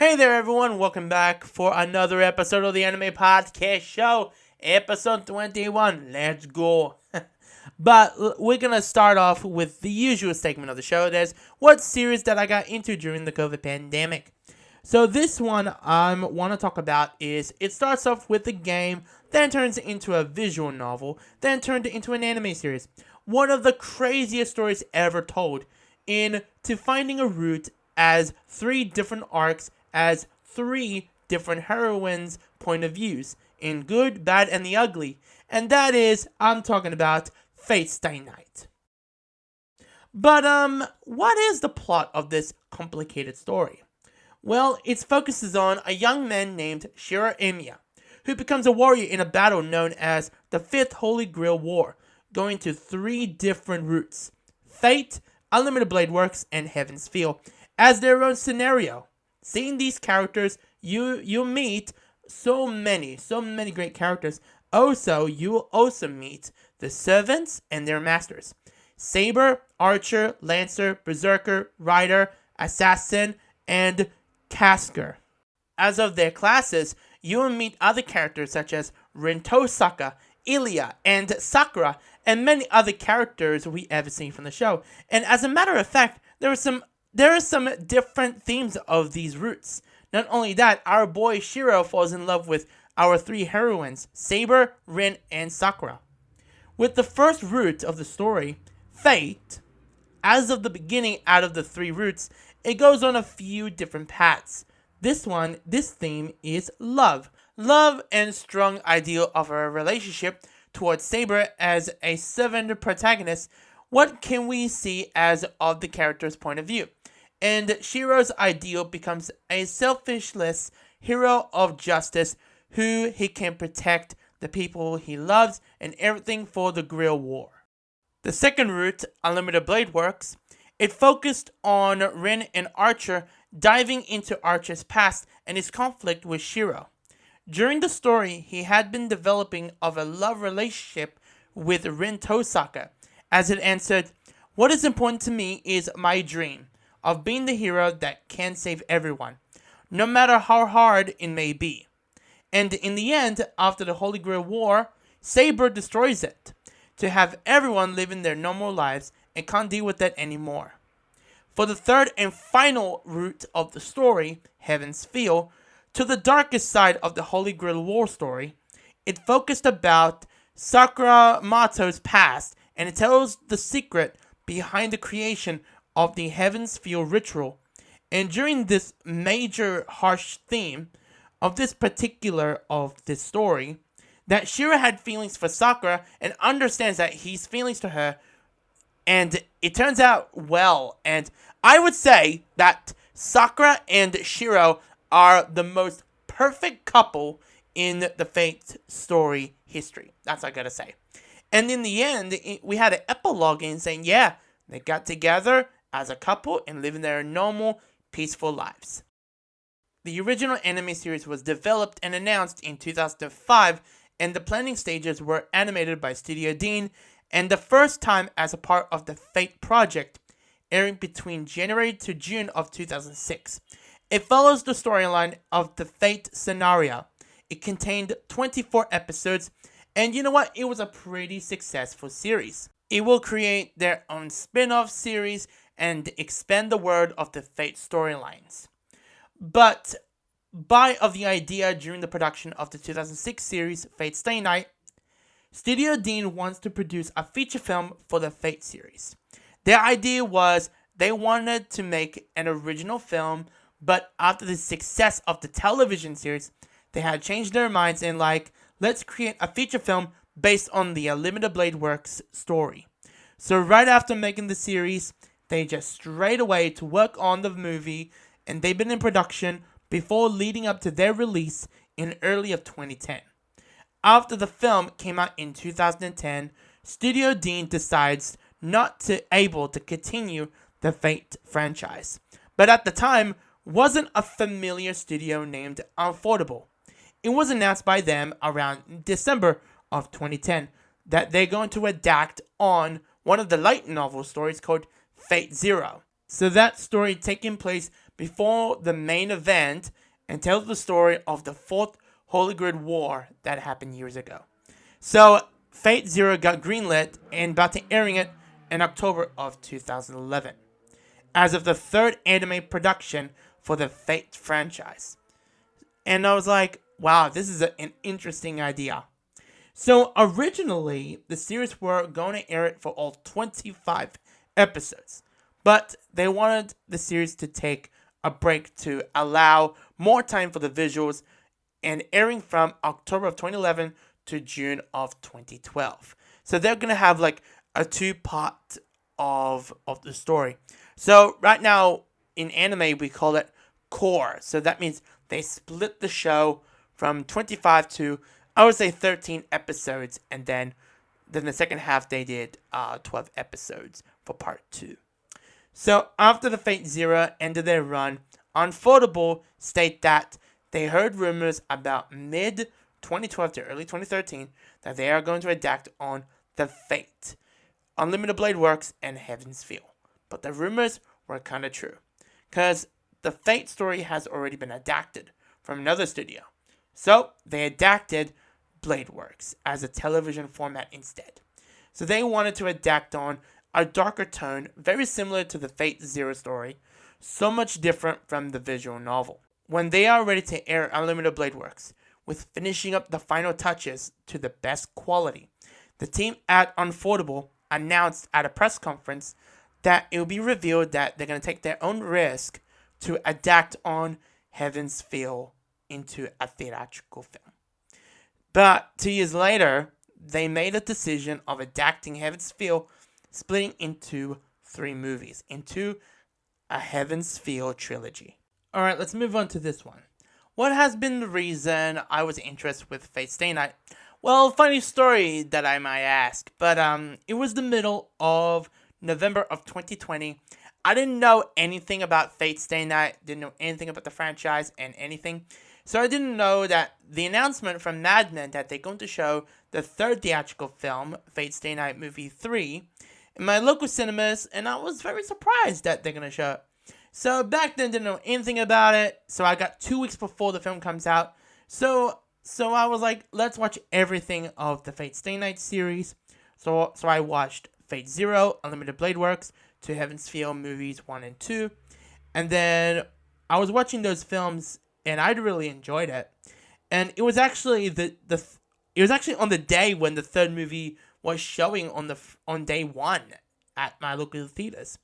Hey there everyone, welcome back for another episode of the Anime Podcast Show, episode 21, let's go. But we're gonna start off with the usual segment of the show. That's what series that I got into during the COVID pandemic. So this one I want to talk about is, it starts off with a game, then turns into a visual novel, then turned into an anime series. One of the craziest stories ever told, into finding a route as 3 different arcs, as 3 different heroines' point of views, in good, bad, and the ugly. And that is, I'm talking about Fate Stay Night. But, what is the plot of this complicated story? Well, it focuses on a young man named Shiro Emiya, who becomes a warrior in a battle known as the Fifth Holy Grail War, going to 3 different routes: Fate, Unlimited Blade Works, and Heaven's Feel, as their own scenario. Seeing these characters, you meet so many great characters. Also, you will also meet the servants and their masters: Saber, Archer, Lancer, Berserker, Rider, Assassin, and Casker. As of their classes, you will meet other characters such as Rin Tosaka, Ilya, and Sakura, and many other characters we ever seen from the show. And as a matter of fact, there are some different themes of these routes. Not only that, our boy Shiro falls in love with our 3 heroines, Saber, Rin, and Sakura. With the first route of the story, Fate, as of the beginning out of the 3 routes, it goes on a few different paths. This theme is love. Love and strong ideal of a relationship towards Saber as a servant protagonist. What can we see as of the character's point of view? And Shiro's ideal becomes a selfishless hero of justice who he can protect the people he loves and everything for the Grail War. The second route, Unlimited Blade Works, it focused on Rin and Archer diving into Archer's past and his conflict with Shiro. During the story, he had been developing of a love relationship with Rin Tosaka, as it answered, "What is important to me is my dream of being the hero that can save everyone, no matter how hard it may be." And in the end, after the Holy Grail War, Saber destroys it, to have everyone living their normal lives and can't deal with that anymore. For the third and final route of the story, Heaven's Feel, to the darkest side of the Holy Grail War story, it focused about Sakura Mato's past, and it tells the secret behind the creation of the Heaven's Feel ritual. And during this major harsh theme of this story, that Shiro had feelings for Sakura and understands that he's feelings to her, and it turns out well. And I would say that Sakura and Shiro are the most perfect couple in the Fate story history. That's what I gotta say. And in the end, we had an epilogue in saying, yeah, they got together as a couple and living their normal, peaceful lives. The original anime series was developed and announced in 2005, and the planning stages were animated by Studio Dean, and the first time as a part of the Fate project, airing between January to June of 2006. It follows the storyline of the Fate scenario. It contained 24 episodes, and you know what? It was a pretty successful series. It will create their own spin-off series and expand the world of the Fate storylines. But by of the idea during the production of the 2006 series Fate Stay Night, Studio Dean wants to produce a feature film for the Fate series. Their idea was they wanted to make an original film, but after the success of the television series, they had changed their minds and let's create a feature film based on the Unlimited Blade Works story. So right after making the series, they just straight away to work on the movie, and they've been in production before leading up to their release in early of 2010. After the film came out in 2010, Studio Dean decides not to able to continue the Fate franchise, but at the time wasn't a familiar studio named Unfoldable. It was announced by them around December of 2010 that they're going to adapt on one of the light novel stories called Fate Zero. So that story taking place before the main event and tells the story of the Fourth Holy Grid War that happened years ago. So, Fate Zero got greenlit and about to airing it in October of 2011, as of the third anime production for the Fate franchise. And I was like, wow, this is an interesting idea. So originally, the series were going to air it for all 25 episodes, but they wanted the series to take a break to allow more time for the visuals, and airing from October of 2011 to June of 2012. So they're going to have like a two-part of the story. So right now in anime we call it core. So that means they split the show from 25 to, I would say, 13 episodes, and then the second half they did 12 episodes for part 2. So after the Fate Zero ended their run, Unfoldable state that they heard rumors about mid-2012 to early 2013 that they are going to adapt on The Fate, Unlimited Blade Works, and Heaven's Feel. But the rumors were kind of true, because the Fate story has already been adapted from another studio. So they adapted Blade Works as a television format instead. So they wanted to adapt on a darker tone, very similar to the Fate Zero story, so much different from the visual novel. When they are ready to air Unlimited Blade Works, with finishing up the final touches to the best quality, the team at Unfoldable announced at a press conference that it will be revealed that they're going to take their own risk to adapt on Heaven's Feel into a theatrical film. But 2 years later, they made a decision of adapting Heaven's Feel, splitting into 3 movies, into a Heaven's Feel trilogy. Alright, let's move on to this one. What has been the reason I was interested with Fate Stay Night? Well, funny story that I might ask, but it was the middle of November of 2020. I didn't know anything about Fate Stay Night, didn't know anything about the franchise and anything. So I didn't know that the announcement from Mad Men that they're going to show the third theatrical film, Fate Stay Night Movie 3, in my local cinemas, and I was very surprised that they're going to show it. So back then, didn't know anything about it, so I got 2 weeks before the film comes out. So I was like, let's watch everything of the Fate Stay Night series. So I watched Fate Zero, Unlimited Blade Works, To Heaven's Feel movies 1 and 2. And then I was watching those films, and I really enjoyed it. And it was actually it was actually on the day when the third movie was showing on day 1 at my local theaters.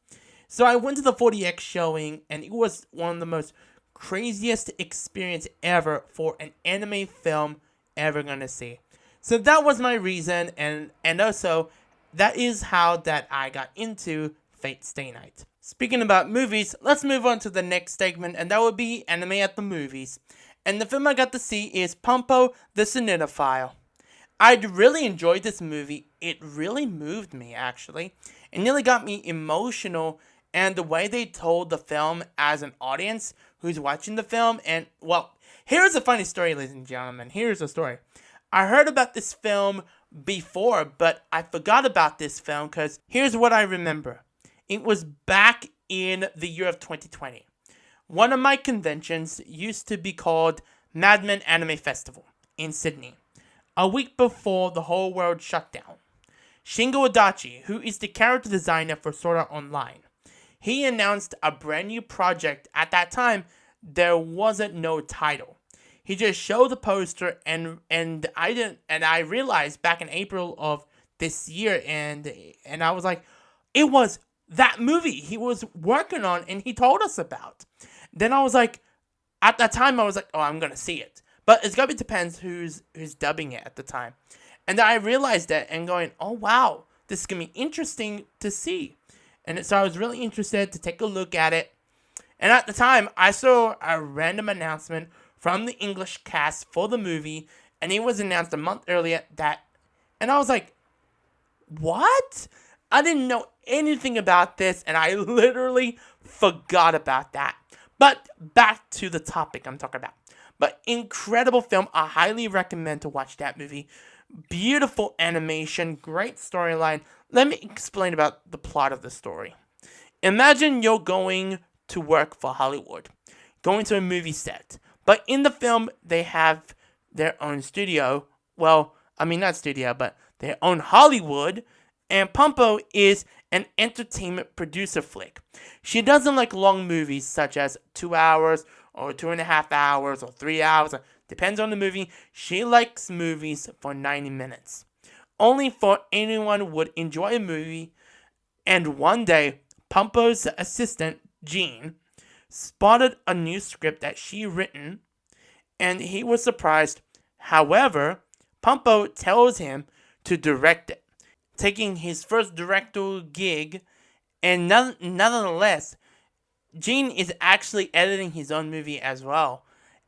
So I went to the 40X showing, and it was one of the most craziest experience ever for an anime film ever gonna see. So that was my reason, and also that is how that I got into Fate Stay Night. Speaking about movies, let's move on to the next segment, and that would be anime at the movies. And the film I got to see is Pompo the Cinephile. I really enjoyed this movie. It really moved me, actually. It nearly got me emotional, and the way they told the film as an audience who's watching the film. And, well, here's a funny story, ladies and gentlemen. Here's a story. I heard about this film before, but I forgot about this film because here's what I remember. It was back in the year of 2020. One of my conventions used to be called Mad Men Anime Festival in Sydney, a week before the whole world shut down. Shingo Adachi, who is the character designer for Sword Art Online, he announced a brand new project. At that time, there wasn't no title. He just showed the poster, and I realized back in April of this year, and I was like, it was that movie he was working on and he told us about. Then I was like, at that time I was like, oh, I'm gonna see it. But it's gonna be depends who's dubbing it at the time. And then I realized that and going, oh wow, this is gonna be interesting to see. And so I was really interested to take a look at it. And at the time, I saw a random announcement from the English cast for the movie, and it was announced a month earlier and I was like, what? I didn't know anything about this, and I literally forgot about that. But back to the topic I'm talking about. But incredible film. I highly recommend to watch that movie. Beautiful animation, great storyline. Let me explain about the plot of the story. Imagine you're going to work for Hollywood, going to a movie set. But in the film, they have their own studio. Well, I mean, not studio, but their own Hollywood. And Pompo is an entertainment producer flick. She doesn't like long movies such as 2 hours or 2.5 hours or 3 hours. Depends on the movie. She likes movies for 90 minutes. Only for anyone would enjoy a movie. And one day, Pompo's assistant, Jean, spotted a new script that she written, and he was surprised. However, Pompo tells him to direct it, taking his first directorial gig, and nonetheless, Gene is actually editing his own movie as well.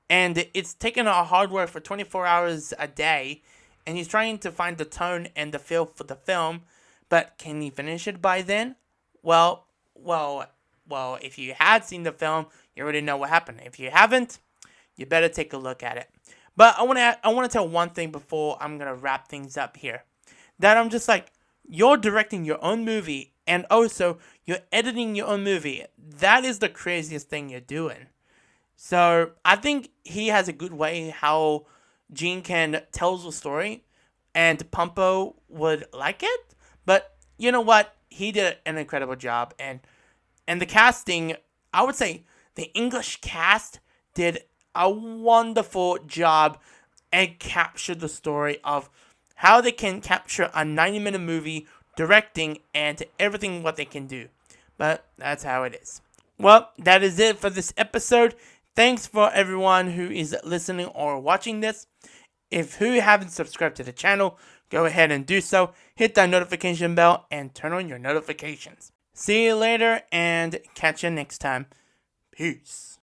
And it's taken a hard work for 24 hours a day, and he's trying to find the tone and the feel for the film, but can he finish it by then? Well, if you had seen the film, you already know what happened. If you haven't, you better take a look at it. But I want to tell one thing before I'm going to wrap things up here. That I'm just like, you're directing your own movie, and also you're editing your own movie. That is the craziest thing you're doing. So I think he has a good way how Gene can tell the story, and Pompo would like it. But you know what? He did an incredible job, and the casting, I would say the English cast did a wonderful job and captured the story of how they can capture a 90-minute movie, directing, and everything what they can do. But that's how it is. Well, that is it for this episode. Thanks for everyone who is listening or watching this. If you haven't subscribed to the channel, go ahead and do so. Hit that notification bell and turn on your notifications. See you later and catch you next time. Peace.